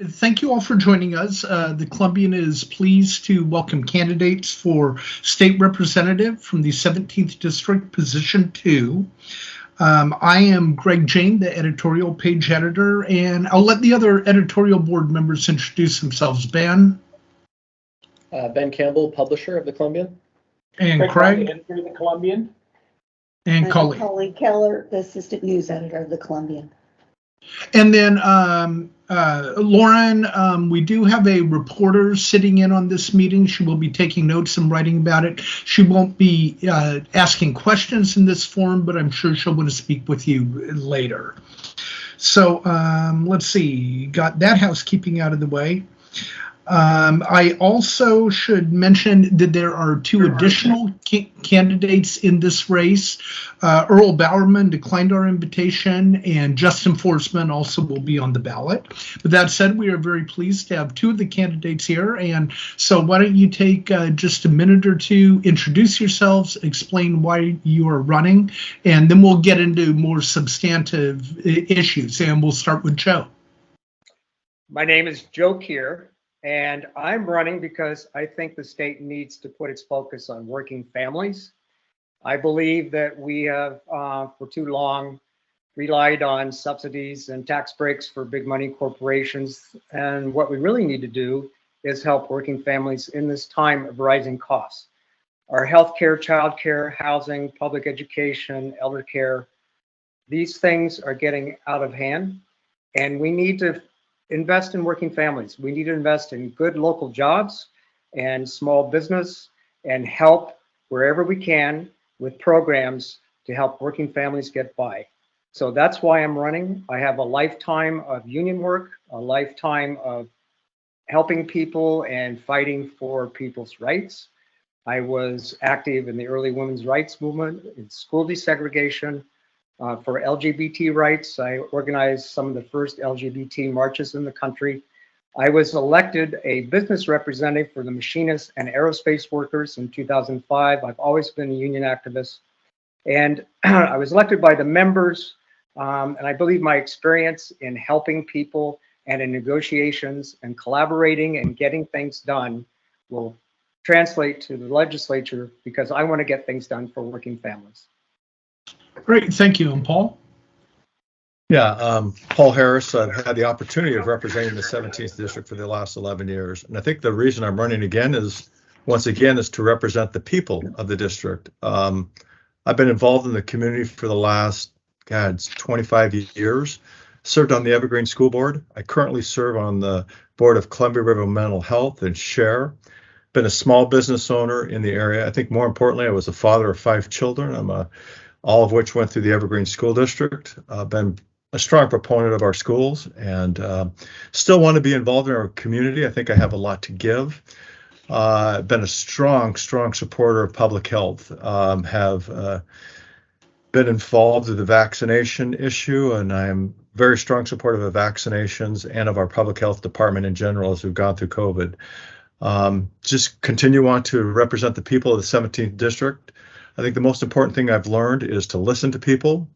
Thank you all for joining us. The Columbian is pleased to welcome candidates for state representative from the 17th District, Position 2. I am Greg Jane, the editorial page editor, and I'll let the other editorial board members introduce themselves. Ben? Ben Campbell, publisher of the Columbian. And Craig? Editor of the Columbian. And Colleen. Colleen Keller, the assistant news editor of the Columbian. And then Lauren, we do have a reporter sitting in on this meeting. She will be taking notes and writing about it. She won't be asking questions in this forum, but I'm sure she'll want to speak with you later. So let's see, got that housekeeping out of the way. I also should mention that there are two additional candidates in this race. Earl Bowerman declined our invitation, and Justin Forsman also will be on the ballot. With that said, we are very pleased to have two of the candidates here. And so why don't you take just a minute or two, introduce yourselves, explain why you are running, and then we'll get into more substantive issues. And we'll start with Joe. My name is Joe Kear. And I'm running because I think the state needs to put its focus on working families. I believe that we have, for too long, relied on subsidies and tax breaks for big money corporations. And what we really need to do is help working families in this time of rising costs. Our healthcare, childcare, housing, public education, elder care, these things are getting out of hand. And we need to invest in working families. We need to invest in good local jobs and small business and help wherever we can with programs to help working families get by. So that's why I'm running. I have a lifetime of union work, a lifetime of helping people and fighting for people's rights. I was active in the early women's rights movement, in school desegregation, for LGBT rights. I organized some of the first LGBT marches in the country. I was elected a business representative for the machinists and aerospace workers in 2005. I've always been a union activist. And I was elected by the members. And I believe my experience in helping people and in negotiations and collaborating and getting things done will translate to the legislature because I want to get things done for working families. Great, thank you. And Paul? Yeah, Paul Harris. I've had the opportunity of representing the 17th District for the last 11 years. And I think the reason I'm running again is, once again, is to represent the people of the district. I've been involved in the community for the last, 25 years, served on the Evergreen School Board. I currently serve on the board of Columbia River Mental Health and SHARE. Been a small business owner in the area. I think more importantly, I was a father of 5 children. All of which went through the Evergreen School District. Been a strong proponent of our schools and still want to be involved in our community. I think I have a lot to give. Been a strong supporter of public health. Have been involved with the vaccination issue, and I'm very strong supporter of vaccinations and of our public health department in general as we've gone through COVID. Just continue on to represent the people of the 17th District. I think the most important thing I've learned is to listen to people,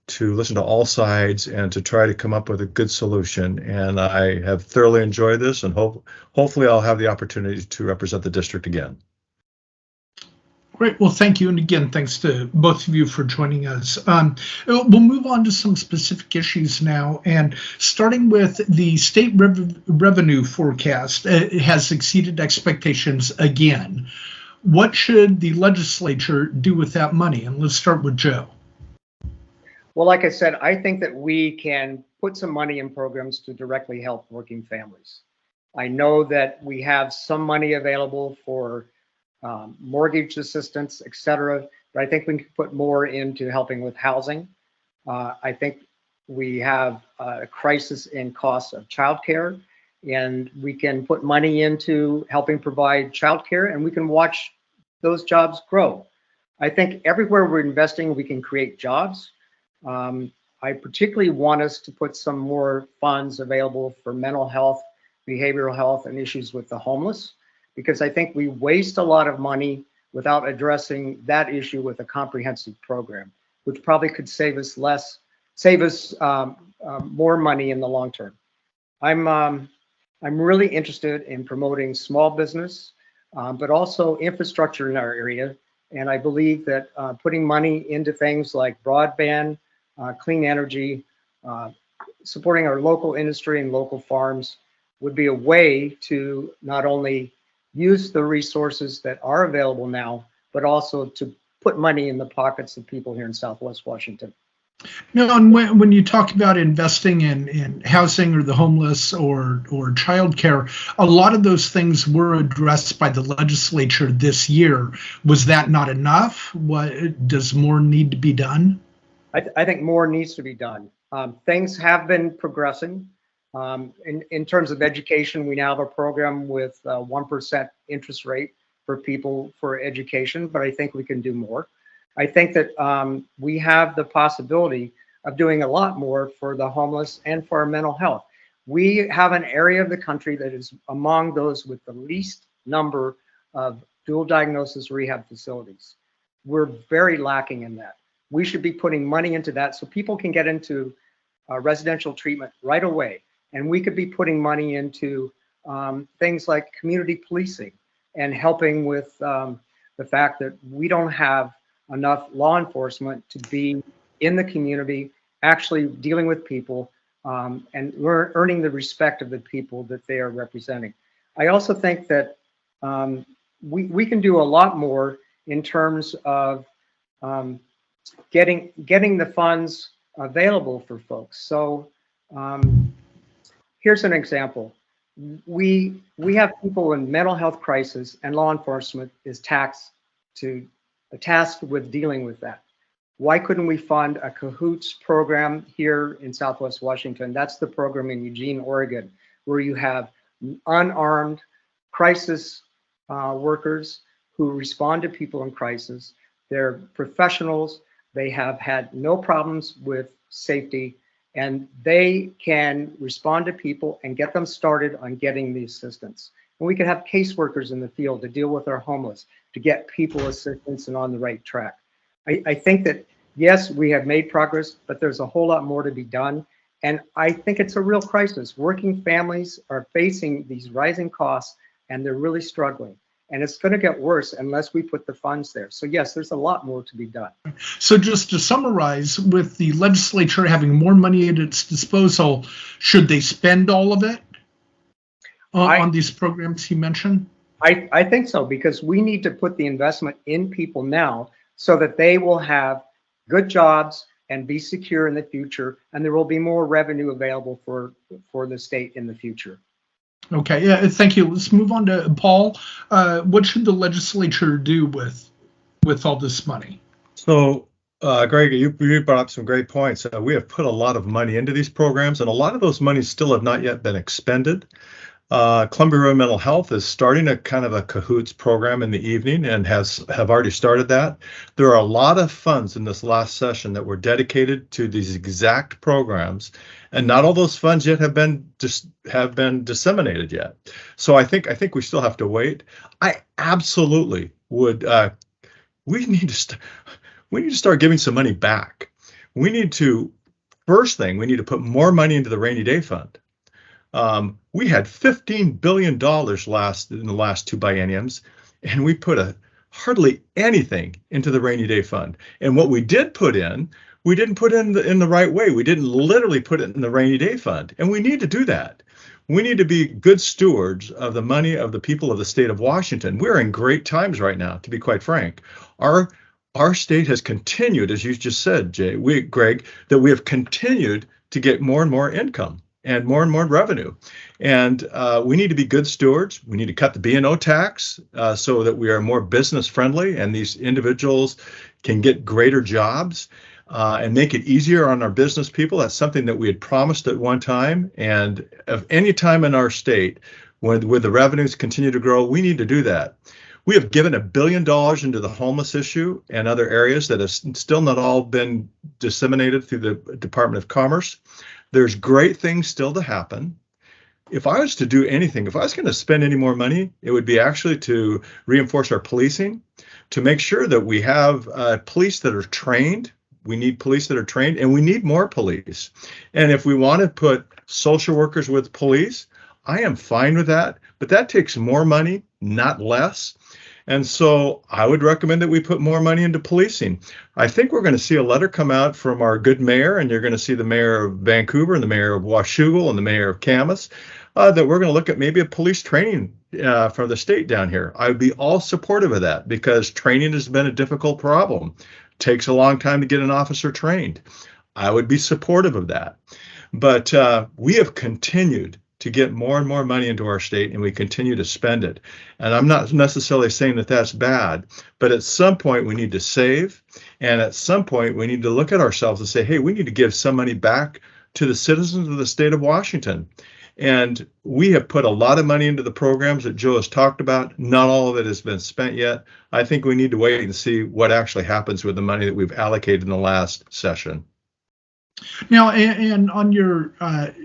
to listen to all sides, and to try to come up with a good solution. And I have thoroughly enjoyed this, and hopefully I'll have the opportunity to represent the district again. Great. Well, thank you. And again, thanks to both of you for joining us. We'll move on to some specific issues now. And starting with the state revenue forecast, it has exceeded expectations again. What should the legislature do with that money? And let's start with Joe. Well, like I said, I think that we can put some money in programs to directly help working families. I know that we have some money available for mortgage assistance, et cetera, but I think we can put more into helping with housing. I think we have a crisis in costs of childcare, and we can put money into helping provide childcare, and we can watch those jobs grow. I think everywhere we're investing, we can create jobs. I particularly want us to put some more funds available for mental health, behavioral health, and issues with the homeless, because I think we waste a lot of money without addressing that issue with a comprehensive program, which probably could save us more money in the long term. I'm I'm really interested in promoting small business, but also infrastructure in our area. And I believe that putting money into things like broadband, clean energy, supporting our local industry and local farms would be a way to not only use the resources that are available now, but also to put money in the pockets of people here in Southwest Washington. No, and when you talk about investing in housing or the homeless or childcare, a lot of those things were addressed by the legislature this year. Was that not enough? What does more need to be done? I think more needs to be done. Things have been progressing. In terms of education, we now have a program with 1% interest rate for people for education, but I think we can do more. I think that we have the possibility of doing a lot more for the homeless and for our mental health. We have an area of the country that is among those with the least number of dual diagnosis rehab facilities. We're very lacking in that. We should be putting money into that so people can get into residential treatment right away. And we could be putting money into things like community policing and helping with the fact that we don't have enough law enforcement to be in the community, actually dealing with people and earning the respect of the people that they are representing. I also think that we can do a lot more in terms of getting the funds available for folks. So here's an example. We have people in mental health crisis, and law enforcement is tasked with dealing with that. Why couldn't we fund a CAHOOTS program here in Southwest Washington? That's the program in Eugene, Oregon, where you have unarmed crisis workers who respond to people in crisis. They're professionals. They have had no problems with safety, and they can respond to people and get them started on getting the assistance. And we can have caseworkers in the field to deal with our homeless, to get people assistance and on the right track. I think that, yes, we have made progress, but there's a whole lot more to be done. And I think it's a real crisis. Working families are facing these rising costs, and they're really struggling. And it's going to get worse unless we put the funds there. So yes, there's a lot more to be done. So just to summarize, with the legislature having more money at its disposal, should they spend all of it on these programs you mentioned? I think so, because we need to put the investment in people now so that they will have good jobs and be secure in the future, and there will be more revenue available for the state in the future. Okay, yeah, thank you. Let's move on to Paul. What should the legislature do with all this money? So, Greg, you brought up some great points. We have put a lot of money into these programs, and a lot of those monies still have not yet been expended. Columbia Rural Mental Health is starting a kind of a CAHOOTS program in the evening and have already started that. There are a lot of funds in this last session that were dedicated to these exact programs, and not all those funds yet have been disseminated yet. So I think we still have to wait. I absolutely would. We need to start giving some money back. First thing, we need to put more money into the rainy day fund. We had $15 billion in the last two bienniums, and we put hardly anything into the rainy day fund. And what we did put in, we didn't put in the right way. We didn't literally put it in the rainy day fund, and we need to do that. We need to be good stewards of the money of the people of the state of Washington. We're in great times right now, to be quite frank. Our state has continued, as you just said, Greg, that we have continued to get more and more income and more revenue. And we need to be good stewards. We need to cut the B&O tax so that we are more business friendly and these individuals can get greater jobs and make it easier on our business people. That's something that we had promised at one time. And of any time in our state, when the revenues continue to grow, we need to do that. We have given $1 billion into the homeless issue and other areas that have still not all been disseminated through the Department of Commerce. There's great things still to happen. If I was to do anything, if I was going to spend any more money, it would be actually to reinforce our policing, to make sure that we have police that are trained. We need police that are trained, and we need more police. And if we want to put social workers with police, I am fine with that, but that takes more money, not less. And so I would recommend that we put more money into policing. I think we're going to see a letter come out from our good mayor, and you're going to see the mayor of Vancouver and the mayor of Washougal and the mayor of Camas, that we're going to look at maybe a police training for the state down here. I would be all supportive of that because training has been a difficult problem. It takes a long time to get an officer trained. I would be supportive of that. But we have continued to get more and more money into our state, and we continue to spend it. And I'm not necessarily saying that that's bad, but at some point we need to save, and at some point we need to look at ourselves and say, hey, we need to give some money back to the citizens of the state of Washington. And we have put a lot of money into the programs that Joe has talked about. Not all of it has been spent yet. I think we need to wait and see what actually happens with the money that we've allocated in the last session. Now, and on your,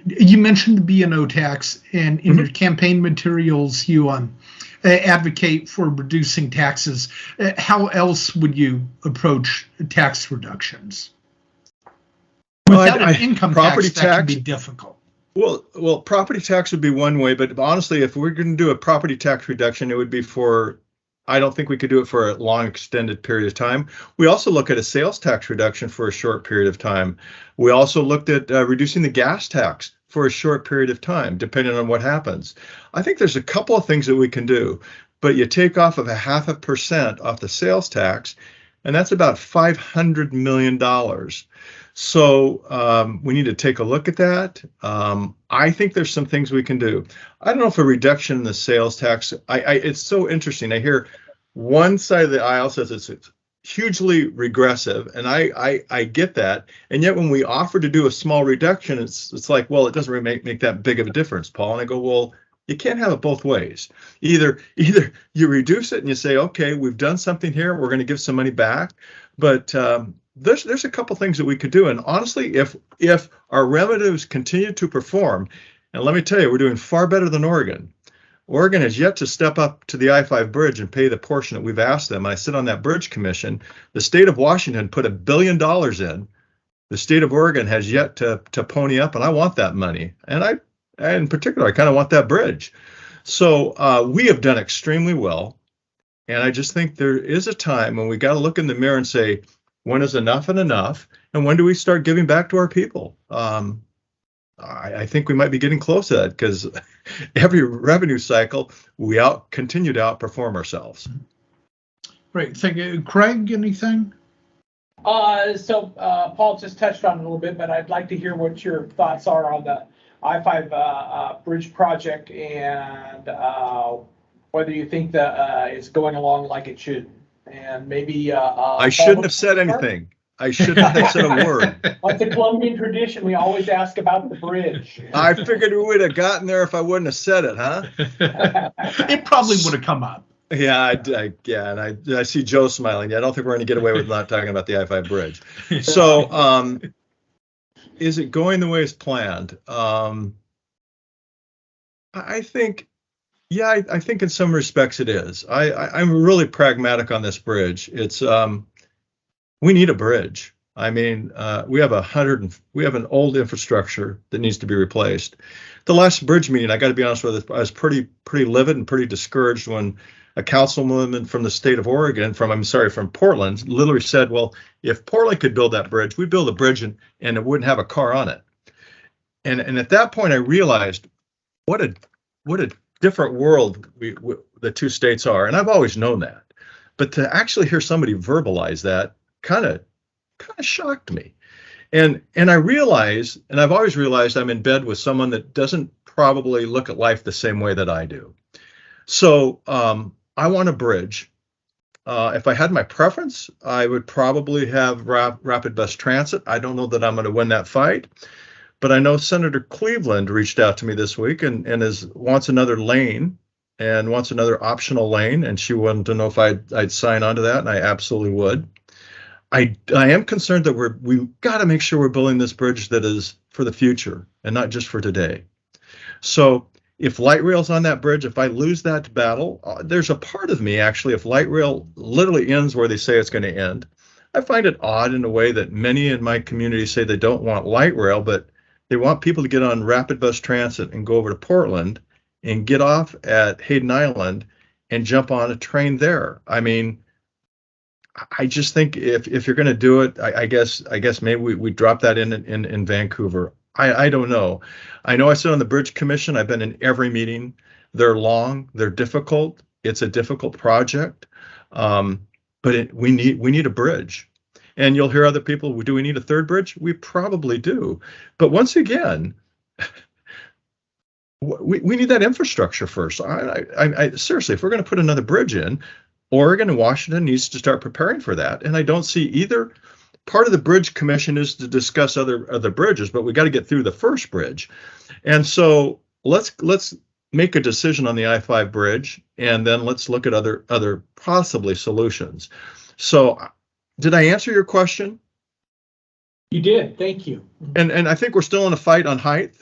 you mentioned the B&O tax, and in your campaign materials, you advocate for reducing taxes. How else would you approach tax reductions? Without an income tax, that can be difficult. Well, property tax would be one way, but honestly, if we're going to do a property tax reduction, it would be for, I don't think we could do it for a long extended period of time. We also look at a sales tax reduction for a short period of time. We also looked at reducing the gas tax for a short period of time, depending on what happens. I think there's a couple of things that we can do, but you take off of 0.5% off the sales tax, and that's about $500 million. So we need to take a look at that. I think there's some things we can do. I don't know if a reduction in the sales tax, it's so interesting. I hear one side of the aisle says it's hugely regressive, and I get that. And yet when we offer to do a small reduction, it's like, well, it doesn't really make that big of a difference, Paul. And I go, well, you can't have it both ways. Either you reduce it and you say, okay, we've done something here, we're going to give some money back. But there's a couple things that we could do. And honestly, if our revenues continue to perform, and let me tell you, we're doing far better than Oregon. Oregon has yet to step up to the I-5 bridge and pay the portion that we've asked them. I sit on that bridge commission. The state of Washington put $1 billion in. The state of Oregon has yet to pony up, and I want that money. And in particular, I kind of want that bridge. So we have done extremely well. And I just think there is a time when we got to look in the mirror and say, when is enough and enough? And when do we start giving back to our people? I think we might be getting close to that because every revenue cycle, we continue to outperform ourselves. Right. Thank you. Craig, anything? So Paul just touched on it a little bit, but I'd like to hear what your thoughts are on the I-5 bridge project and whether you think that it's going along like it should. And maybe I shouldn't have said anything. I shouldn't have said a word. Like the Columbian tradition, we always ask about the bridge. I figured we would have gotten there if I wouldn't have said it, huh? It probably would have come up. Yeah, and I see Joe smiling. I don't think we're going to get away with not talking about the I-5 bridge. So, is it going the way it's planned? I think, yeah, I think in some respects it is. I'm really pragmatic on this bridge. It's we need a bridge. I mean, we have an old infrastructure that needs to be replaced. The last bridge meeting, I got to be honest with you, I was pretty livid and pretty discouraged when a councilwoman from the state of Oregon, from Portland, literally said, well, if Portland could build that bridge, we'd build a bridge and it wouldn't have a car on it. And at that point, I realized what a different world the two states are. And I've always known that. But to actually hear somebody verbalize that kind of shocked me. And I realize, and I've always realized I'm in bed with someone that doesn't probably look at life the same way that I do. So I want a bridge. If I had my preference, I would probably have rapid bus transit. I don't know that I'm going to win that fight, but I know Senator Cleveland reached out to me this week and wants another lane and wants another optional lane, and she wanted to know if I'd sign on to that, and I absolutely would. I am concerned that we've got to make sure we're building this bridge that is for the future and not just for today. So if light rail's on that bridge, if I lose that battle, there's a part of me actually, if light rail literally ends where they say it's going to end, I find it odd in a way that many in my community say they don't want light rail, but they want people to get on rapid bus transit and go over to Portland and get off at Hayden Island and jump on a train there. I mean, I just think if you're going to do it, I guess maybe we drop that in Vancouver. I don't know. I know I sit on the Bridge Commission. I've been in every meeting. They're long. They're difficult. It's a difficult project, but we need a bridge. And you'll hear other people. Do we need a third bridge? We probably do. But once again, we need that infrastructure first. I seriously, if we're going to put another bridge in, Oregon and Washington needs to start preparing for that. And I don't see either. Part of the Bridge Commission is to discuss other bridges, but we got to get through the first bridge. And so let's make a decision on the I-5 bridge, and then let's look at other possibly solutions. So did I answer your question? You did. Thank you. And I think we're still in a fight on height.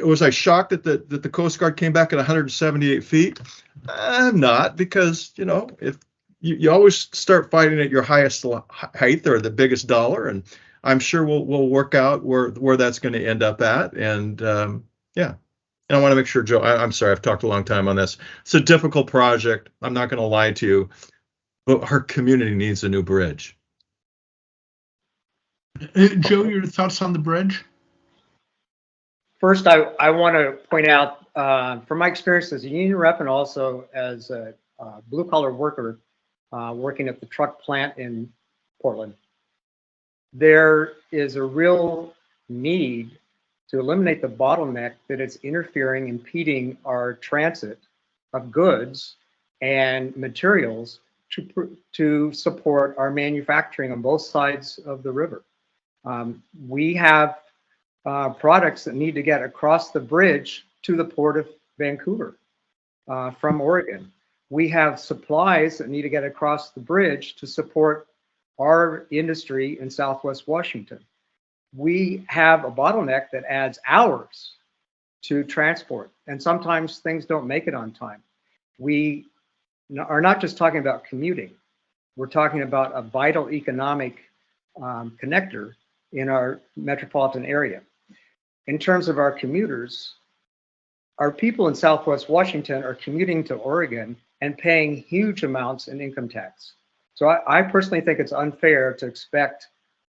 Was I shocked that the Coast Guard came back at 178 feet? I'm not, because if you always start fighting at your highest height or the biggest dollar, and I'm sure we'll work out where that's going to end up at. And yeah, and I want to make sure, Joe. I'm sorry, I've talked a long time on this. It's a difficult project. I'm not going to lie to you, but our community needs a new bridge. Joe, your thoughts on the bridge? First, I want to point out, from my experience as a union rep and also as a blue-collar worker working at the truck plant in Portland, there is a real need to eliminate the bottleneck that is interfering, impeding our transit of goods and materials to support our manufacturing on both sides of the river. We have products that need to get across the bridge to the port of Vancouver from Oregon. We have supplies that need to get across the bridge to support our industry in Southwest Washington. We have a bottleneck that adds hours to transport, and sometimes things don't make it on time. We are not just talking about commuting. We're talking about a vital economic connector in our metropolitan area. In terms of our commuters, our people in Southwest Washington are commuting to Oregon and paying huge amounts in income tax. So I personally think it's unfair to expect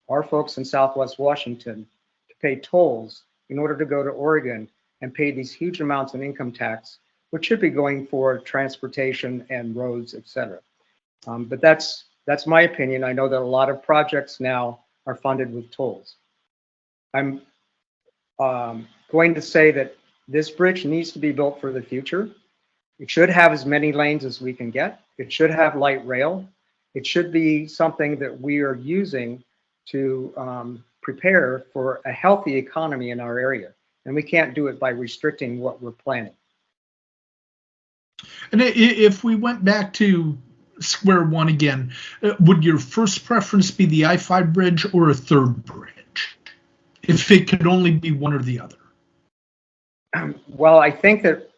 our folks in Southwest Washington to pay tolls in order to go to Oregon and pay these huge amounts in income tax, which should be going for transportation and roads, et cetera. But that's my opinion. I know that a lot of projects now are funded with tolls. I'm going to say that this bridge needs to be built for the future. It should have as many lanes as we can get. It should have light rail. It should be something that we are using to prepare for a healthy economy in our area. And we can't do it by restricting what we're planning. And if we went back to square one again, would your first preference be the I-5 bridge or a third bridge? If it could only be one or the other? Well, I think that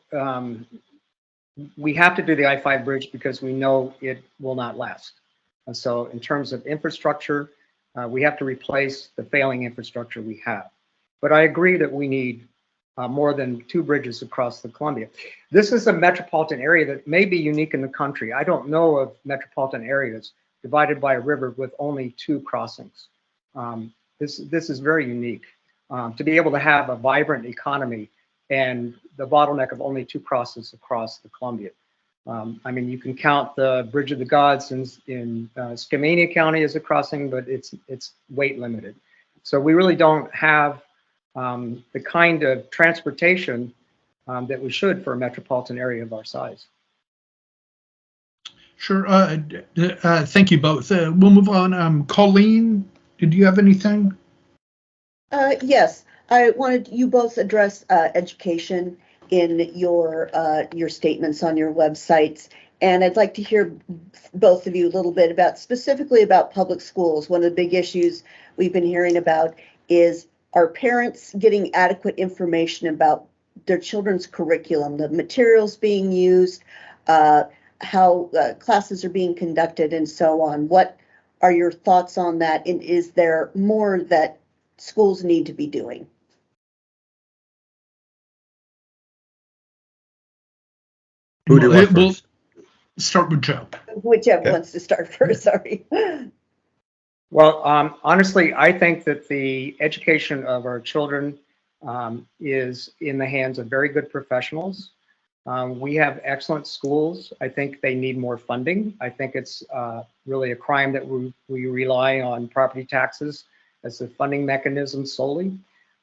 we have to do the I-5 bridge because we know it will not last. And so in terms of infrastructure, we have to replace the failing infrastructure we have. But I agree that we need more than two bridges across the Columbia. This is a metropolitan area that may be unique in the country. I don't know of metropolitan areas divided by a river with only two crossings. This is very unique. To be able to have a vibrant economy and the bottleneck of only two crosses across the Columbia. I mean, you can count the Bridge of the Gods in Skamania County as a crossing, but it's weight limited. So we really don't have the kind of transportation that we should for a metropolitan area of our size. Sure. Thank you both. We'll move on. Colleen, did you have anything? Yes, I wanted you both address education in your statements on your websites, and I'd like to hear both of you a little bit about specifically about public schools. One of the big issues we've been hearing about is, are parents getting adequate information about their children's curriculum, the materials being used, how classes are being conducted, and so on? What are your thoughts on that? And is there more that schools need to be doing? Who do you want We'll first? start with Joe. Whichever Okay. wants to start first, sorry. Well, honestly, I think that the education of our children is in the hands of very good professionals. We have excellent schools. I think they need more funding. I think it's really a crime that we rely on property taxes as the funding mechanism solely.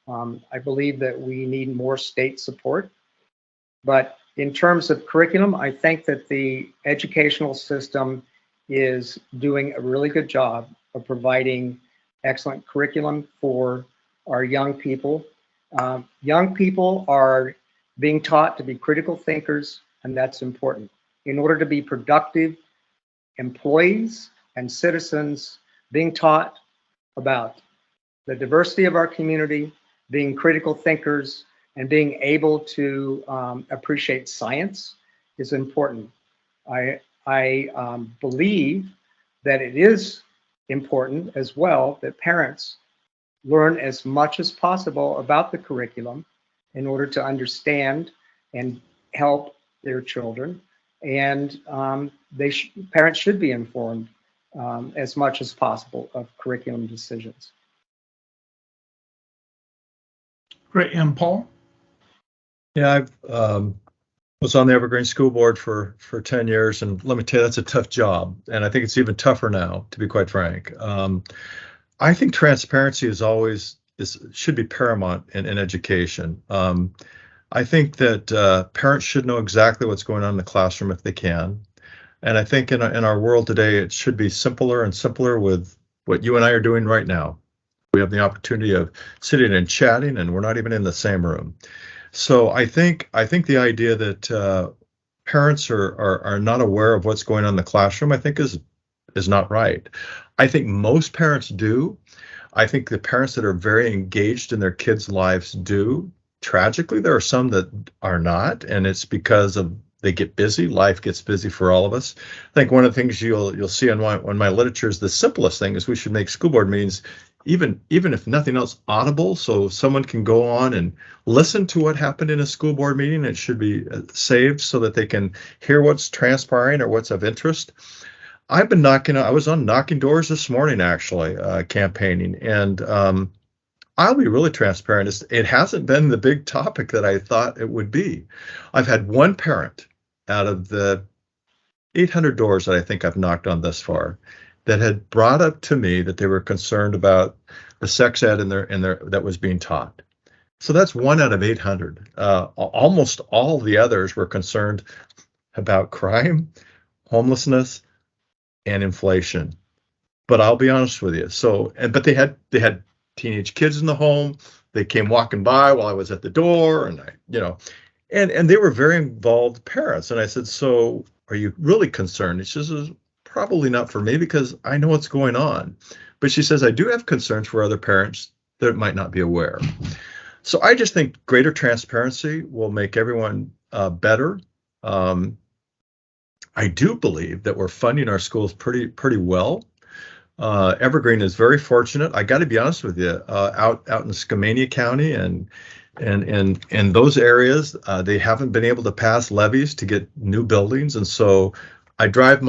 I believe that we need more state support. But in terms of curriculum, I think that the educational system is doing a really good job of providing excellent curriculum for our young people. Young people are being taught to be critical thinkers, and that's important. In order to be productive employees and citizens, being taught about the diversity of our community, being critical thinkers, and being able to appreciate science is important. I believe that it is important as well that parents learn as much as possible about the curriculum in order to understand and help their children. And parents should be informed as much as possible of curriculum decisions. Great. And Paul? Yeah, I was on the Evergreen School Board for 10 years, and let me tell you, that's a tough job. And I think it's even tougher now, to be quite frank. I think transparency should be paramount in education. I think that parents should know exactly what's going on in the classroom if they can. And I think in our world today, it should be simpler and simpler with what you and I are doing right now. We have the opportunity of sitting and chatting, and we're not even in the same room. So I think the idea that parents are not aware of what's going on in the classroom, I think is not right. I think most parents do. I think the parents that are very engaged in their kids' lives do. Tragically, there are some that are not, and it's because they get busy. Life gets busy for all of us. I think one of the things you'll see in my literature is the simplest thing is we should make school board meetings, even if nothing else, audible, so someone can go on and listen to what happened in a school board meeting. It should be saved so that they can hear what's transpiring or what's of interest. I was on knocking doors this morning, actually, campaigning, and I'll be really transparent. It hasn't been the big topic that I thought it would be. I've had one parent out of the 800 doors that I think I've knocked on thus far that had brought up to me that they were concerned about the sex ed in their that was being taught. So that's 1 out of 800. Almost all the others were concerned about crime, homelessness, and inflation. But I'll be honest with you. But they had teenage kids in the home. They came walking by while I was at the door, and and they were very involved parents. And I said, "So are you really concerned?" She says, "Probably not for me because I know what's going on." But she says, "I do have concerns for other parents that might not be aware." So I just think greater transparency will make everyone better. I do believe that we're funding our schools pretty well. Evergreen is very fortunate. I got to be honest with you. Out in Skamania County and in those areas, they haven't been able to pass levies to get new buildings, and so I drive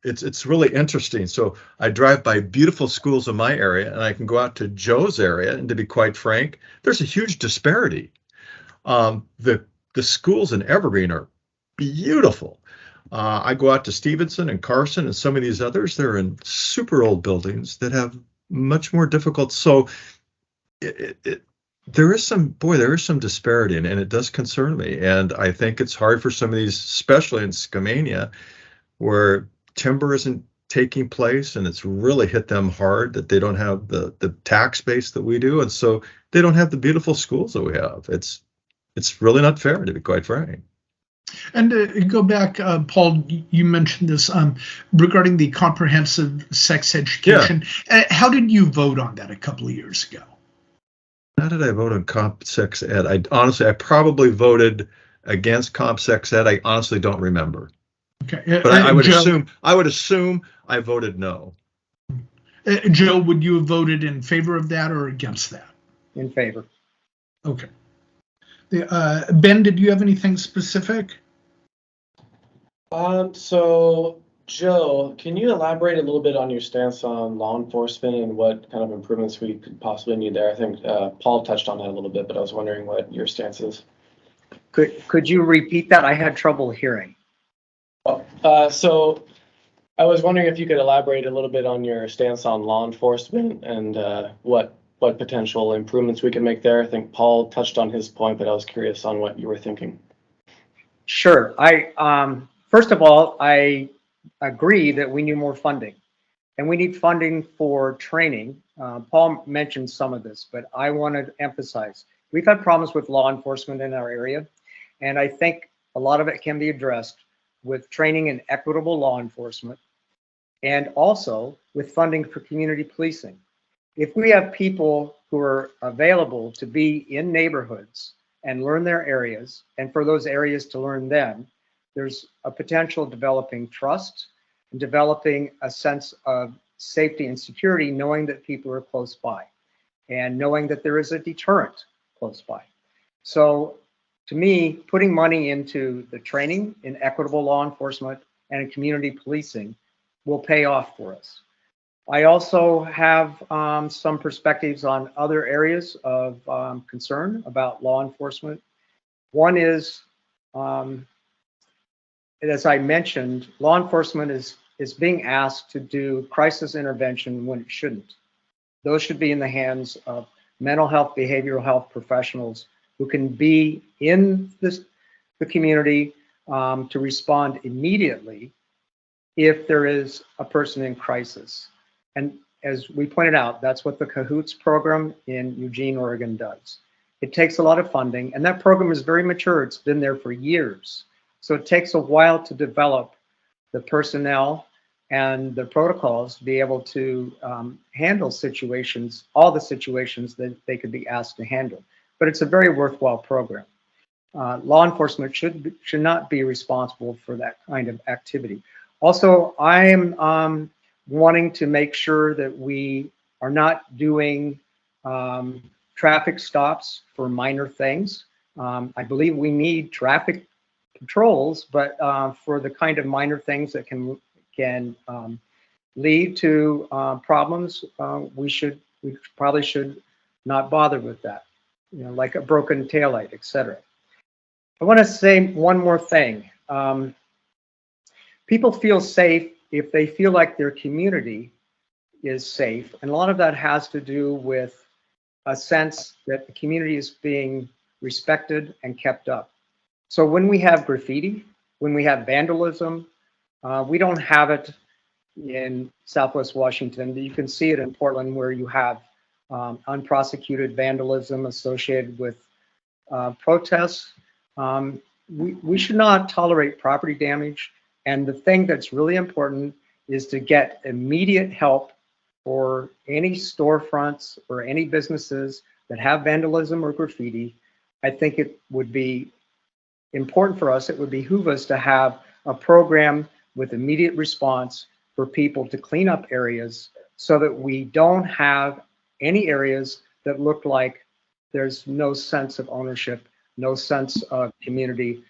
it's really interesting. So I drive by beautiful schools in my area, and I can go out to Joe's area, and to be quite frank, there's a huge disparity. The schools in Evergreen are beautiful. I go out to Stevenson and Carson and some of these others. They're in super old buildings that have much more difficult. So there is some disparity, and it does concern me. And I think it's hard for some of these, especially in Skamania, where timber isn't taking place, and it's really hit them hard that they don't have the tax base that we do, and so they don't have the beautiful schools that we have. It's really not fair, to be quite frank. And to go back, Paul, you mentioned this regarding the comprehensive sex education. Yeah. How did you vote on that a couple of years ago? How did I vote on comp sex ed? I probably voted against comp sex ed. I honestly don't remember. Okay, but I would assume I voted no. Joe, would you have voted in favor of that or against that? In favor. Okay. Ben, did you have anything specific? So Joe, can you elaborate a little bit on your stance on law enforcement and what kind of improvements we could possibly need there? I think Paul touched on that a little bit, but I was wondering what your stance is. Could you repeat that? I had trouble hearing. So I was wondering if you could elaborate a little bit on your stance on law enforcement and what potential improvements we can make there. I think Paul touched on his point, but I was curious on what you were thinking. Sure. First of all, I agree that we need more funding, and we need funding for training. Paul mentioned some of this, but I want to emphasize we've had problems with law enforcement in our area, and I think a lot of it can be addressed with training in equitable law enforcement and also with funding for community policing. If we have people who are available to be in neighborhoods and learn their areas, and for those areas to learn them, there's a potential developing trust and developing a sense of safety and security, knowing that people are close by and knowing that there is a deterrent close by. So to me, putting money into the training in equitable law enforcement and in community policing will pay off for us. I also have some perspectives on other areas of concern about law enforcement. One is, as I mentioned, law enforcement is being asked to do crisis intervention when it shouldn't. Those should be in the hands of mental health, behavioral health professionals who can be in the community to respond immediately if there is a person in crisis. And as we pointed out, that's what the CAHOOTS program in Eugene, Oregon does. It takes a lot of funding, and that program is very mature. It's been there for years. So it takes a while to develop the personnel and the protocols to be able to handle situations, all the situations that they could be asked to handle. But it's a very worthwhile program. Law enforcement should not be responsible for that kind of activity. Also, I am wanting to make sure that we are not doing traffic stops for minor things. I believe we need traffic patrols, but for the kind of minor things that can lead to problems, we probably should not bother with that. You know, like a broken taillight, etc. I want to say one more thing. People feel safe if they feel like their community is safe, and a lot of that has to do with a sense that the community is being respected and kept up. So when we have graffiti, when we have vandalism, we don't have it in Southwest Washington. You can see it in Portland, where you have unprosecuted vandalism associated with protests. We should not tolerate property damage. And the thing that's really important is to get immediate help for any storefronts or any businesses that have vandalism or graffiti. I think it would be important for us, it would behoove us to have a program with immediate response for people to clean up areas so that we don't have any areas that look like there's no sense of ownership, no sense of community,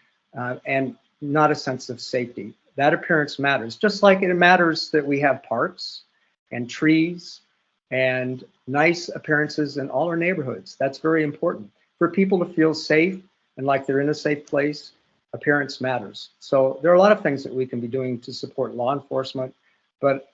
and not a sense of safety. That appearance matters, just like it matters that we have parks and trees and nice appearances in all our neighborhoods. That's very important. For people to feel safe and like they're in a safe place, appearance matters. So there are a lot of things that we can be doing to support law enforcement, but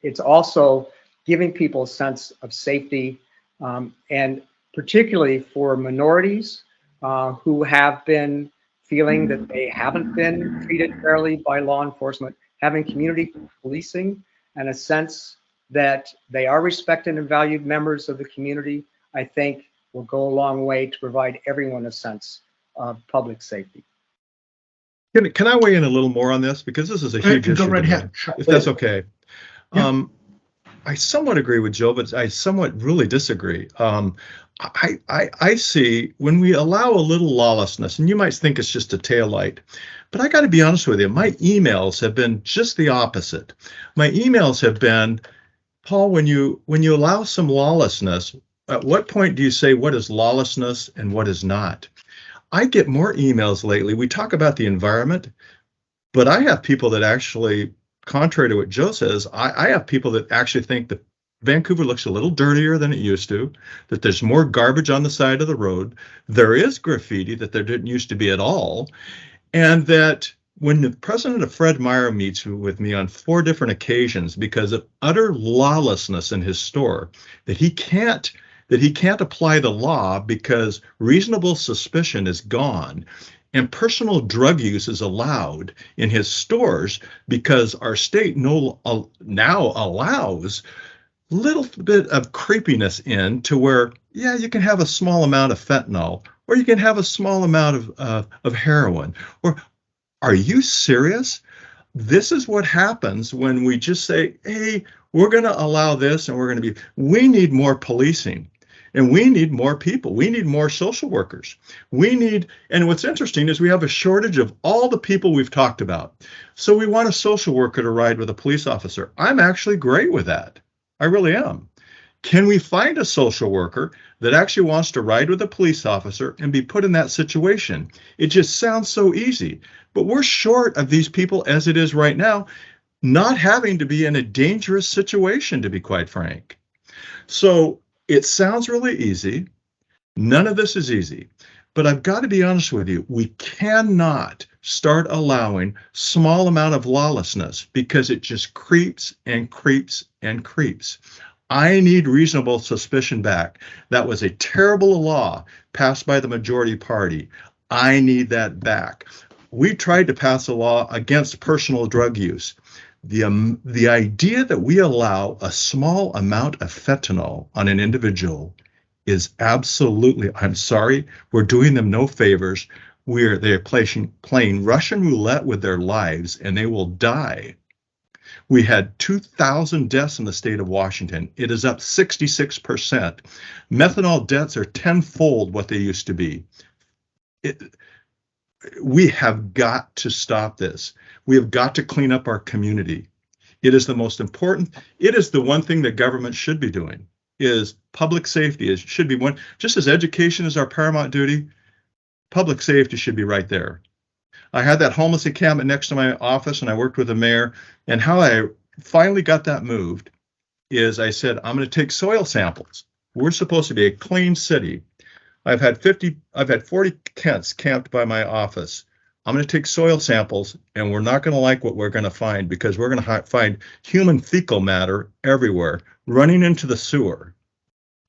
it's also giving people a sense of safety, and particularly for minorities who have been feeling that they haven't been treated fairly by law enforcement, having community policing and a sense that they are respected and valued members of the community, I think will go a long way to provide everyone a sense of public safety. Can I weigh in a little more on this? Because this is a huge issue. Go right ahead. Sure. If that's okay. Yeah. I somewhat agree with Joe, but I somewhat really disagree. I see when we allow a little lawlessness, and you might think it's just a taillight, but I got to be honest with you, my emails have been just the opposite. My emails have been, Paul, when you allow some lawlessness, at what point do you say what is lawlessness and what is not? I get more emails lately. We talk about the environment. But I have people that actually, contrary to what Joe says, I have people that actually think that Vancouver looks a little dirtier than it used to, that there's more garbage on the side of the road, there is graffiti that there didn't used to be at all, and that when the president of Fred Meyer meets with me on 4 different occasions because of utter lawlessness in his store, that he can't apply the law because reasonable suspicion is gone and personal drug use is allowed in his stores because our state now allows little bit of creepiness in to where, yeah, you can have a small amount of fentanyl, or you can have a small amount of heroin. Or are you serious? This is what happens when we just say, hey, we're going to allow this and we need more policing. And we need more people. We need more social workers. And what's interesting is we have a shortage of all the people we've talked about. So we want a social worker to ride with a police officer. I'm actually great with that. I really am. Can we find a social worker that actually wants to ride with a police officer and be put in that situation? It just sounds so easy, but we're short of these people as it is right now, not having to be in a dangerous situation, to be quite frank. So it sounds really easy. None of this is easy, but I've got to be honest with you. We cannot start allowing small amount of lawlessness because it just creeps and creeps and creeps. I need reasonable suspicion back. That was a terrible law passed by the majority party. I need that back. We tried to pass a law against personal drug use. The idea that we allow a small amount of fentanyl on an individual is absolutely, I'm sorry, we're doing them no favors. They're playing Russian roulette with their lives, and they will die. We had 2,000 deaths in the state of Washington. It is up 66%. Methanol deaths are tenfold what they used to be. We have got to stop this. We have got to clean up our community. It is the most important. It is the one thing that government should be doing, is public safety. It should be one, just as education is our paramount duty, public safety should be right there. I had that homeless encampment next to my office, and I worked with the mayor. And how I finally got that moved is I said, I'm going to take soil samples. We're supposed to be a clean city. I've had 40 tents camped by my office. I'm going to take soil samples, and we're not going to like what we're going to find, because we're going to find human fecal matter everywhere running into the sewer.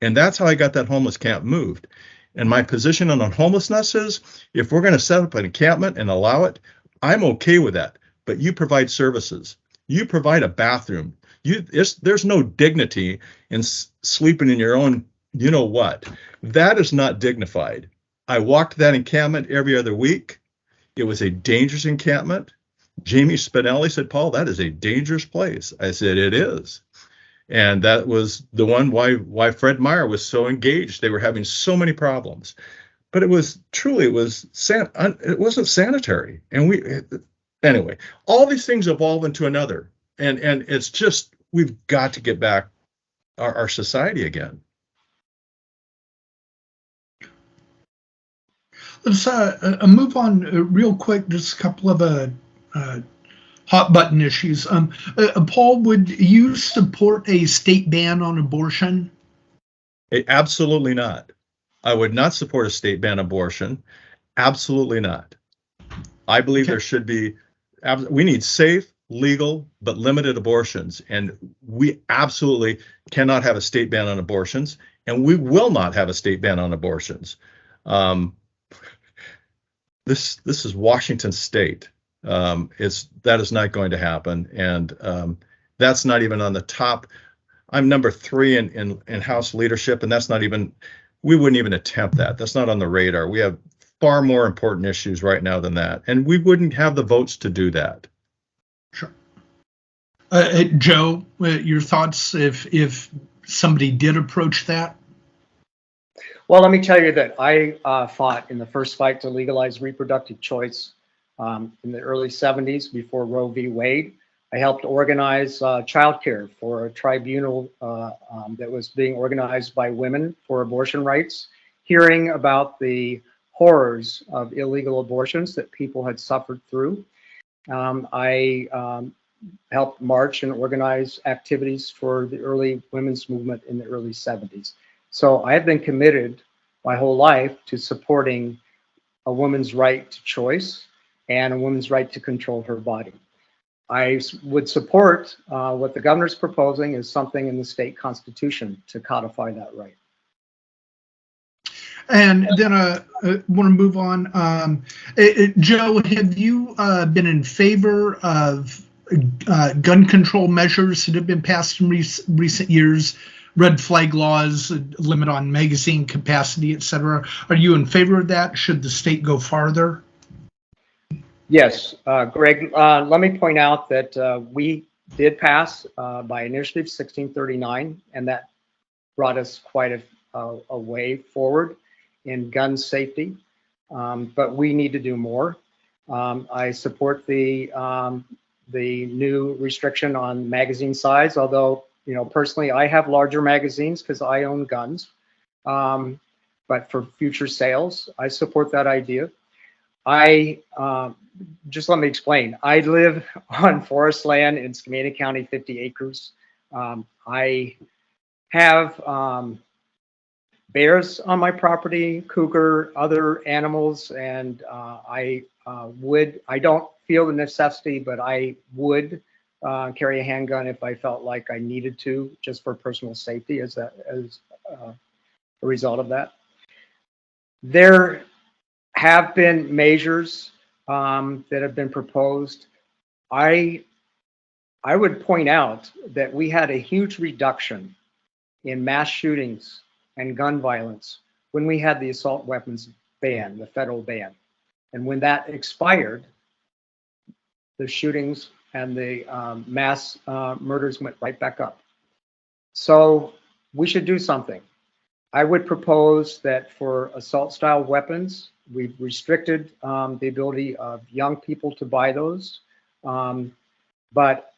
And that's how I got that homeless camp moved. And my position on homelessness is, if we're going to set up an encampment and allow it, I'm okay with that. But you provide services. You provide a bathroom. There's no dignity in sleeping in your own, you know what. That is not dignified. I walked that encampment every other week. It was a dangerous encampment. Jamie Spinelli said, Paul, that is a dangerous place. I said, it is. And that was the one why Fred Meyer was so engaged. They were having so many problems. But it wasn't sanitary. And anyway, all these things evolve into another. And it's just, we've got to get back our society again. Let's move on real quick. Just a couple of hot button issues. Paul, would you support a state ban on abortion? Absolutely not. I would not support a state ban on abortion. Absolutely not. I believe there should be, we need safe, legal, but limited abortions. And we absolutely cannot have a state ban on abortions. And we will not have a state ban on abortions. This is Washington State. That is not going to happen, and that's not even on the top. I'm number 3 in House leadership, and that's not even. We wouldn't even attempt that. That's not on the radar. We have far more important issues right now than that, and we wouldn't have the votes to do that. Sure. Joe, your thoughts if somebody did approach that? Well, let me tell you that I fought in the first fight to legalize reproductive choice in the early 70s before Roe v. Wade. I helped organize childcare for a tribunal that was being organized by women for abortion rights, hearing about the horrors of illegal abortions that people had suffered through. I helped march and organize activities for the early women's movement in the early 70s. So I have been committed my whole life to supporting a woman's right to choice and a woman's right to control her body. I would support what the governor's proposing is something in the state constitution to codify that right. And then I want to move on. Joe, have you been in favor of gun control measures that have been passed in recent years, red flag laws, limit on magazine capacity, et cetera? Are you in favor of that? Should the state go farther? Yes, Greg, let me point out that we did pass by initiative 1639, and that brought us quite a way forward in gun safety, but we need to do more. I support the new restriction on magazine size, although, you know, personally, I have larger magazines because I own guns, but for future sales, I support that idea. Just let me explain. I live on forest land in Skamania County, 50 acres. I have bears on my property, cougar, other animals, and I don't feel the necessity, but I would carry a handgun if I felt like I needed to, just for personal safety as a result of that. There have been measures that have been proposed. I would point out that we had a huge reduction in mass shootings and gun violence when we had the assault weapons ban, the federal ban. And when that expired, the shootings and the mass murders went right back up. So we should do something. I would propose that for assault style weapons, we've restricted the ability of young people to buy those. But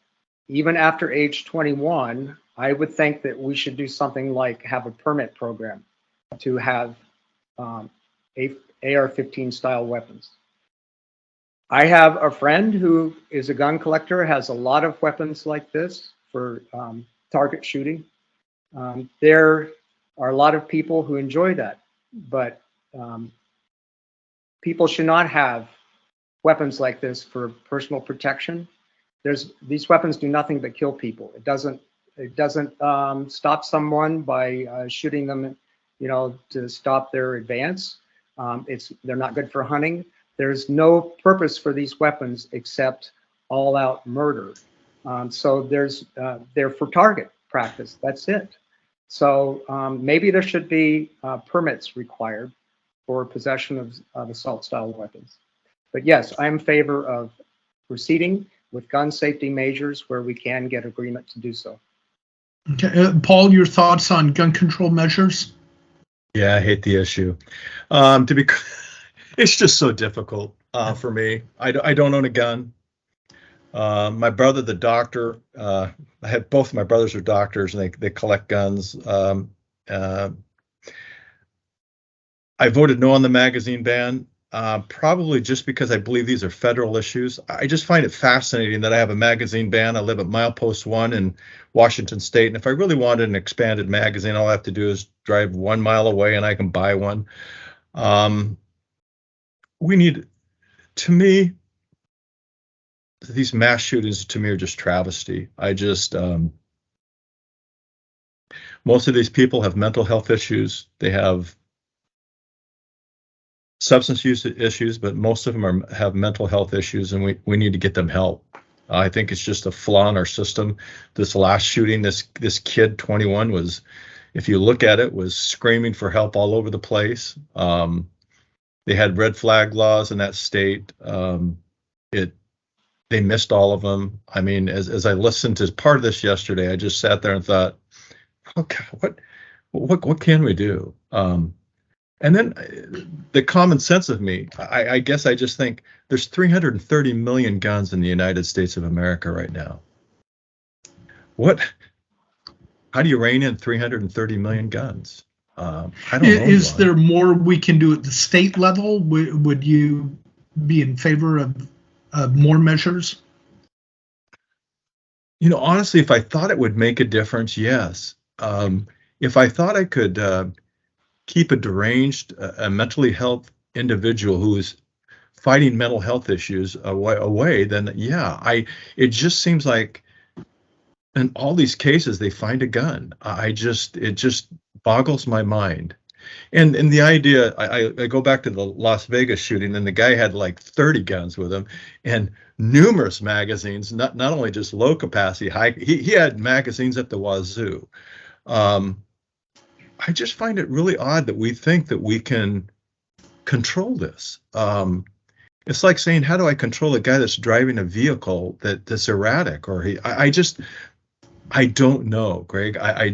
even after age 21, I would think that we should do something like have a permit program to have AR-15 style weapons. I have a friend who is a gun collector, has a lot of weapons like this for target shooting. There are a lot of people who enjoy that, but people should not have weapons like this for personal protection. These weapons do nothing but kill people. It doesn't stop someone by shooting them, you know, to stop their advance. They're not good for hunting. There's no purpose for these weapons except all-out murder. So they're for target practice. That's it. So maybe there should be permits required for possession of assault-style weapons. But yes, I'm in favor of proceeding with gun safety measures where we can get agreement to do so. Okay. Paul, your thoughts on gun control measures? Yeah, I hate the issue. It's just so difficult for me. I don't own a gun. My brother, the doctor, I had both of my brothers are doctors and they collect guns. I voted no on the magazine ban, probably just because I believe these are federal issues. I just find it fascinating that I have a magazine ban. I live at Milepost 1 in Washington State, and if I really wanted an expanded magazine, all I have to do is drive 1 mile away and I can buy one. To me, these mass shootings to me are just travesty. Most of these people have mental health issues. They have substance use issues, but most of them have mental health issues, and we need to get them help. I think it's just a flaw in our system. This last shooting, this kid, 21, was, if you look at it, was screaming for help all over the place. They had red flag laws in that state. They missed all of them. I mean, as I listened to part of this yesterday, I just sat there and thought, okay, what can we do? And then the common sense of me, I guess I just think there's 330 million guns in the United States of America right now. How do you rein in 330 million guns? I don't know. Is there more we can do at the state level? Would you be in favor of more measures? Honestly, if I thought it would make a difference, yes. If I thought I could keep a deranged, a mentally health individual who is fighting mental health issues away, then yeah, it just seems like in all these cases they find a gun. It just boggles my mind. And the idea, I go back to the Las Vegas shooting, and the guy had like 30 guns with him and numerous magazines, not only just low capacity, high. He had magazines at the wazoo. I just find it really odd that we think that we can control this. It's like saying, how do I control a guy that's driving a vehicle that's erratic? Or I don't know, Greg. I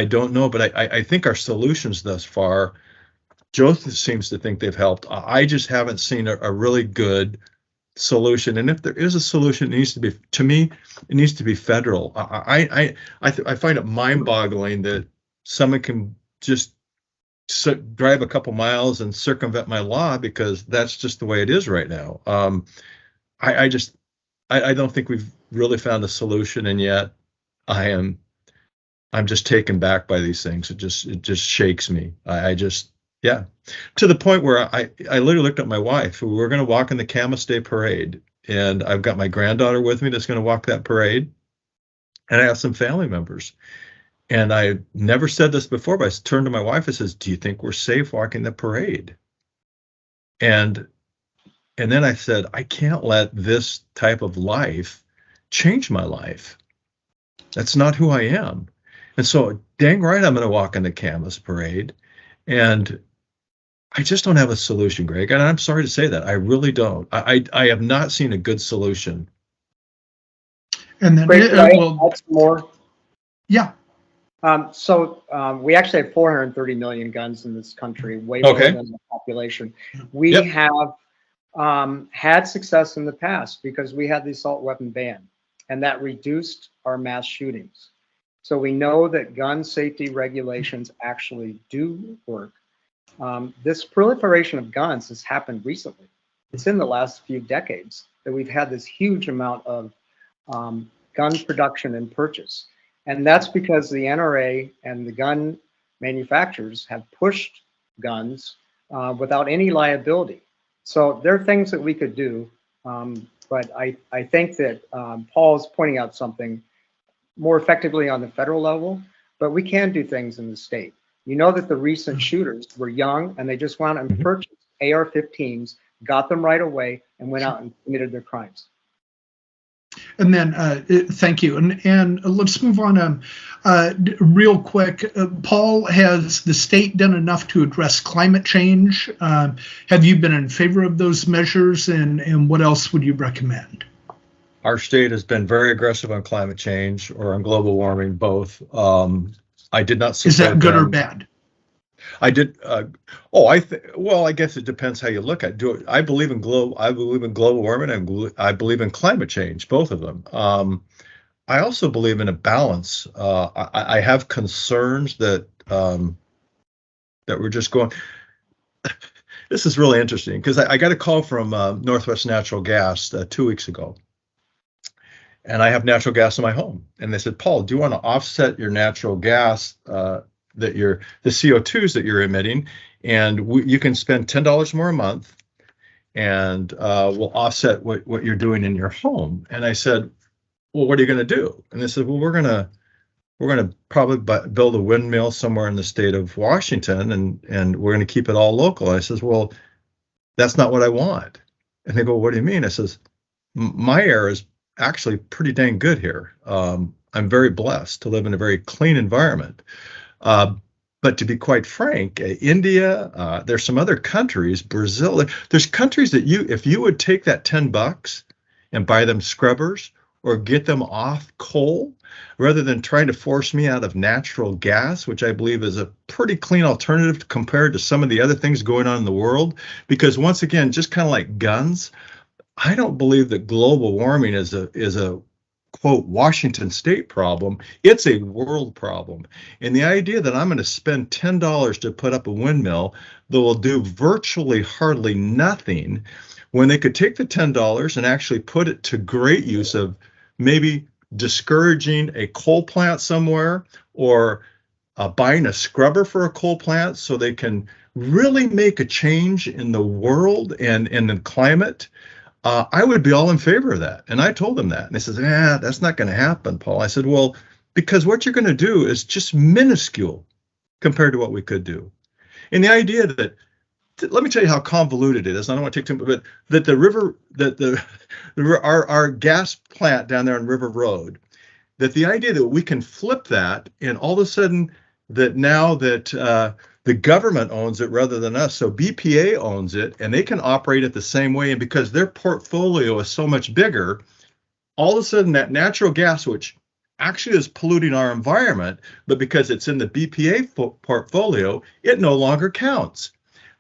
don't know. But I think our solutions thus far, Joe seems to think they've helped. I just haven't seen a really good solution. And if there is a solution, it needs to be, to me, it needs to be federal. I find it mind-boggling that someone can just drive a couple miles and circumvent my law because that's just the way it is right now. I don't think we've really found a solution, and yet I'm just taken back by these things. It just shakes me. Yeah, to the point where I literally looked at my wife. We were going to walk in the Camas Day Parade, and I've got my granddaughter with me that's going to walk that parade, and I have some family members. And I never said this before, but I turned to my wife and says, "Do you think we're safe walking the parade?" And then I said, I can't let this type of life change my life. That's not who I am. And so dang right, I'm going to walk in the Camas parade. And I just don't have a solution, Greg. And I'm sorry to say that. I really don't. I have not seen a good solution. And then, Greg, add some more. Yeah. We actually have 430 million guns in this country, way more than the population. We have had success in the past because we had the assault weapon ban, and that reduced our mass shootings. So we know that gun safety regulations actually do work. This proliferation of guns has happened recently. It's in the last few decades that we've had this huge amount of gun production and purchase. And that's because the NRA and the gun manufacturers have pushed guns without any liability. So there are things that we could do, but I think that Paul's pointing out something more effectively on the federal level, but we can do things in the state. You know that the recent shooters were young and they just went out and purchased AR-15s, got them right away, and went out and committed their crimes. And then, thank you. And let's move on real quick. Paul, has the state done enough to address climate change? Have you been in favor of those measures, and what else would you recommend? Our state has been very aggressive on climate change or on global warming, both. I did not support. Is that good or bad? I did. Well, I guess it depends how you look at it. I believe in global warming, and I believe in climate change, both of them. I also believe in a balance. I have concerns that we're just going. This is really interesting because I got a call from Northwest Natural Gas 2 weeks ago, and I have natural gas in my home, and they said, "Paul, do you want to offset your natural gas?" The CO2s that you're emitting, and you can spend $10 more a month, and we'll offset what you're doing in your home. And I said, well, what are you going to do? And they said, well, we're going to probably build a windmill somewhere in the state of Washington, and we're going to keep it all local. I says, well, that's not what I want. And they go, what do you mean? I says, my air is actually pretty dang good here. I'm very blessed to live in a very clean environment. But to be quite frank, India, there's some other countries, Brazil, there's countries that if you would take that $10 and buy them scrubbers or get them off coal, rather than trying to force me out of natural gas, which I believe is a pretty clean alternative compared to some of the other things going on in the world. Because once again, just kind of like guns, I don't believe that global warming is a quote, Washington state problem. It's a world problem. And the idea that I'm going to spend $10 to put up a windmill that will do virtually hardly nothing when they could take the $10 and actually put it to great use of maybe discouraging a coal plant somewhere, or buying a scrubber for a coal plant so they can really make a change in the world and in the climate, I would be all in favor of that. And I told them that. And they said, that's not going to happen, Paul. I said, well, because what you're going to do is just minuscule compared to what we could do. And the idea that, let me tell you how convoluted it is. I don't want to take too much, but that our gas plant down there on River Road, that the idea that we can flip that, and all of a sudden that now that the government owns it rather than us, so BPA owns it, and they can operate it the same way, and because their portfolio is so much bigger, all of a sudden that natural gas, which actually is polluting our environment, but because it's in the BPA portfolio, it no longer counts.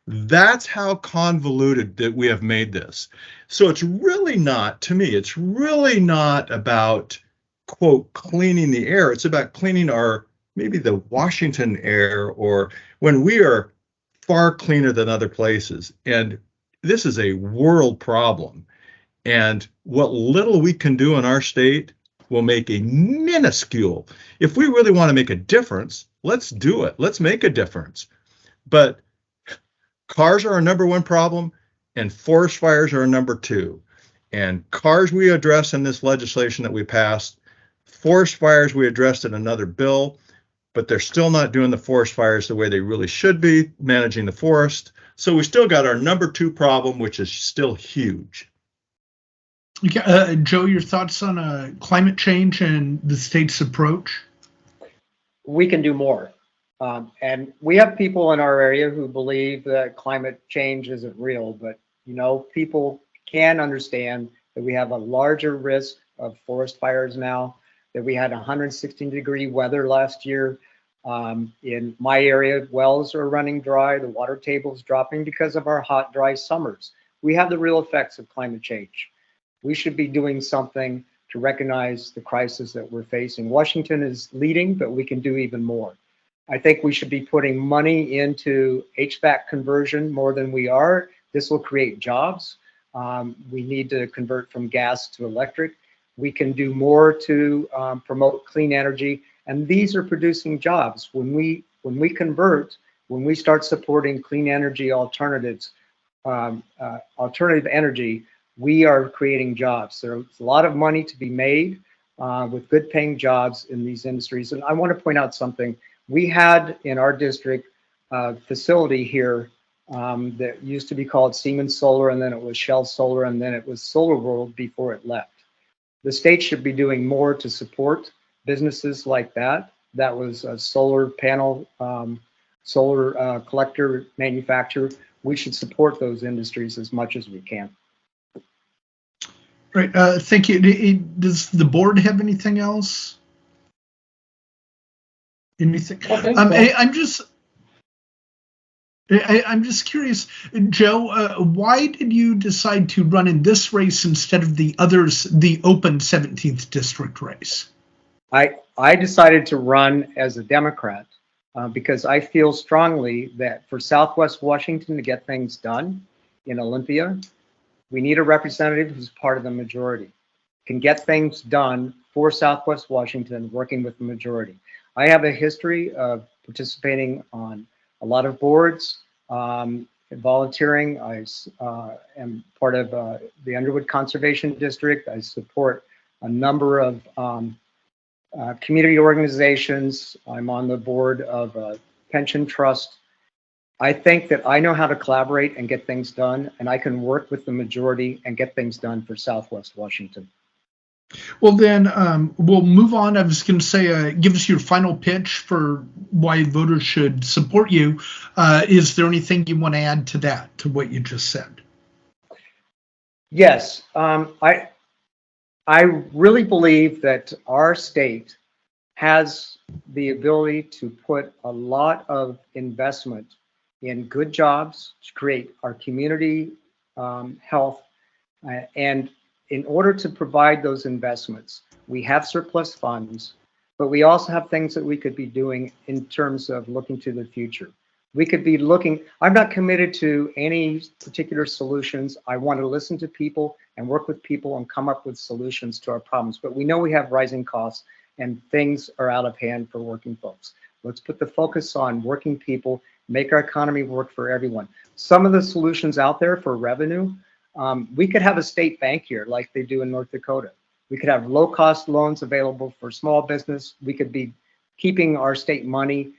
That's how convoluted that we have made this. So it's really not, to me, it's really not about, quote, cleaning the air. It's about cleaning maybe the Washington air, or when we are far cleaner than other places. And this is a world problem. And what little we can do in our state will make a minuscule. If we really want to make a difference, let's do it. Let's make a difference. But cars are our number one problem, and forest fires are our number two. And cars we address in this legislation that we passed. Forest fires we addressed in another bill, but they're still not doing the forest fires the way they really should be, managing the forest. So we still got our number two problem, which is still huge. Joe, your thoughts on climate change and the state's approach? We can do more. And we have people in our area who believe that climate change isn't real, but people can understand that we have a larger risk of forest fires now, that we had 116-degree weather last year. In my area, wells are running dry, the water table is dropping because of our hot, dry summers. We have the real effects of climate change. We should be doing something to recognize the crisis that we're facing. Washington is leading, but we can do even more. I think we should be putting money into HVAC conversion more than we are. This will create jobs. We need to convert from gas to electric. We can do more to promote clean energy, and these are producing jobs. When we convert, when we start supporting clean energy alternatives, alternative energy, we are creating jobs. There's a lot of money to be made with good paying jobs in these industries. And I want to point out something. We had in our district a facility here that used to be called Siemens Solar, and then it was Shell Solar, and then it was Solar World before it left. The state should be doing more to support businesses like that. That was a solar panel, solar collector manufacturer. We should support those industries as much as we can. Right. Thank you. Does the board have anything else? Anything? I'm just curious, Joe. Why did you decide to run in this race instead of the others, the open 17th district race? I decided to run as a Democrat because I feel strongly that for Southwest Washington to get things done in Olympia, we need a representative who's part of the majority, can get things done for Southwest Washington, working with the majority. I have a history of participating on a lot of boards, volunteering. I am part of the Underwood Conservation District. I support a number of community organizations. I'm on the board of a pension trust. I think that I know how to collaborate and get things done, and I can work with the majority and get things done for Southwest Washington. Well, then we'll move on. I was going to say, give us your final pitch for why voters should support you. Is there anything you want to add to that, to what you just said? Yes, I really believe that our state has the ability to put a lot of investment in good jobs to create our community health. And in order to provide those investments, we have surplus funds, but we also have things that we could be doing in terms of looking to the future. We could be looking, I'm not committed to any particular solutions. I want to listen to people and work with people and come up with solutions to our problems. But we know we have rising costs and things are out of hand for working folks. Let's put the focus on working people, make our economy work for everyone. Some of the solutions out there for revenue, we could have a state bank here like they do in North Dakota. We could have low-cost loans available for small business. We could be keeping our state money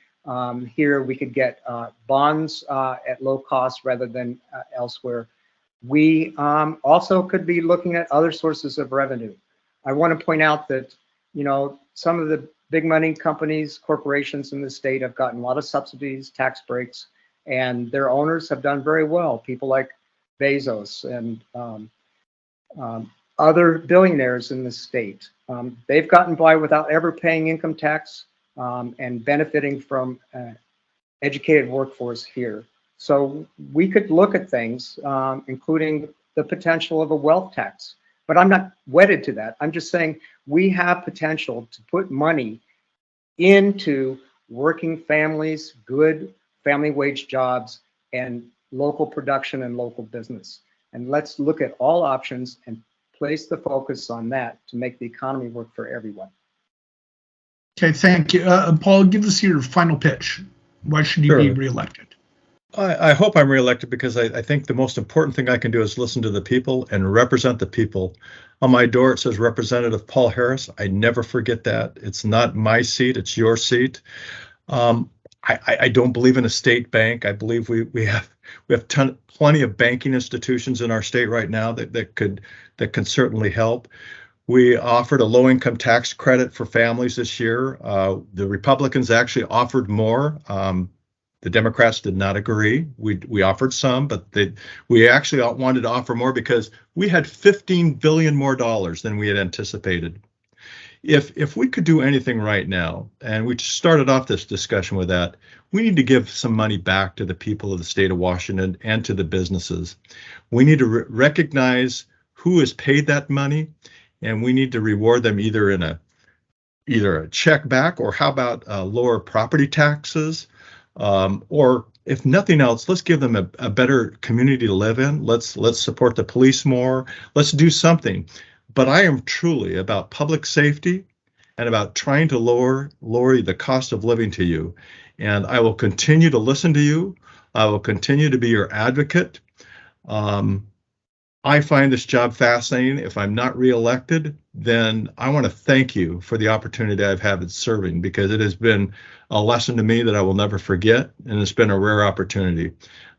here. We could get bonds at low cost rather than elsewhere. We also could be looking at other sources of revenue. I want to point out that, you know, some of the big money companies, corporations in the state have gotten a lot of subsidies, tax breaks, and their owners have done very well. People like Bezos and other billionaires in the state. They've gotten by without ever paying income tax and benefiting from educated workforce here. So we could look at things, including the potential of a wealth tax. But I'm not wedded to that. I'm just saying we have potential to put money into working families, good family wage jobs, and local production and local business. And let's look at all options and place the focus on that to make the economy work for everyone. Okay, thank you. Paul, give us your final pitch. Why should you be Sure. reelected? I hope I'm reelected because I think the most important thing I can do is listen to the people and represent the people. On my door, it says Representative Paul Harris. I never forget that. It's not my seat, it's your seat. I don't believe in a state bank. I believe we have plenty of banking institutions in our state right now that can certainly help. We offered a low-income tax credit for families this year. The Republicans actually offered more. The Democrats did not agree. We offered some, but we actually wanted to offer more because we had $15 billion more than we had anticipated. If we could do anything right now, and we started off this discussion with that, we need to give some money back to the people of the state of Washington and to the businesses. We need to recognize who has paid that money, and we need to reward them either a check back, or how about lower property taxes, or if nothing else, let's give them a better community to live in. Let's support the police more. Let's do something. But I am truly about public safety and about trying to lower the cost of living to you. And I will continue to listen to you. I will continue to be your advocate. I find this job fascinating. If I'm not reelected, then I want to thank you for the opportunity I've had in serving, because it has been a lesson to me that I will never forget, and it's been a rare opportunity.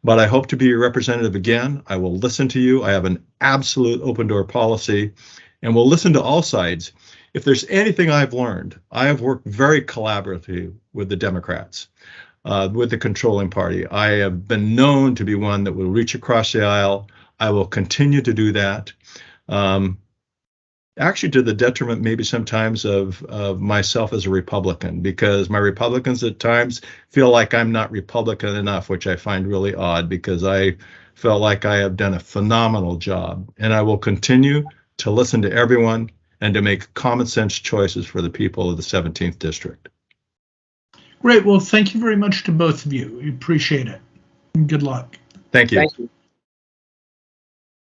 But I hope to be your representative again. I will listen to you. I have an absolute open door policy, and we'll listen to all sides. If there's anything I've learned, I have worked very collaboratively with the Democrats, with the controlling party. I have been known to be one that will reach across the aisle. I will continue to do that. Actually, to the detriment maybe sometimes of myself as a Republican, because my Republicans at times feel like I'm not Republican enough, which I find really odd, because I felt like I have done a phenomenal job. And I will continue to listen to everyone and to make common sense choices for the people of the 17th District. Great. Well, thank you very much to both of you. We appreciate it. And good luck. Thank you. Thank you.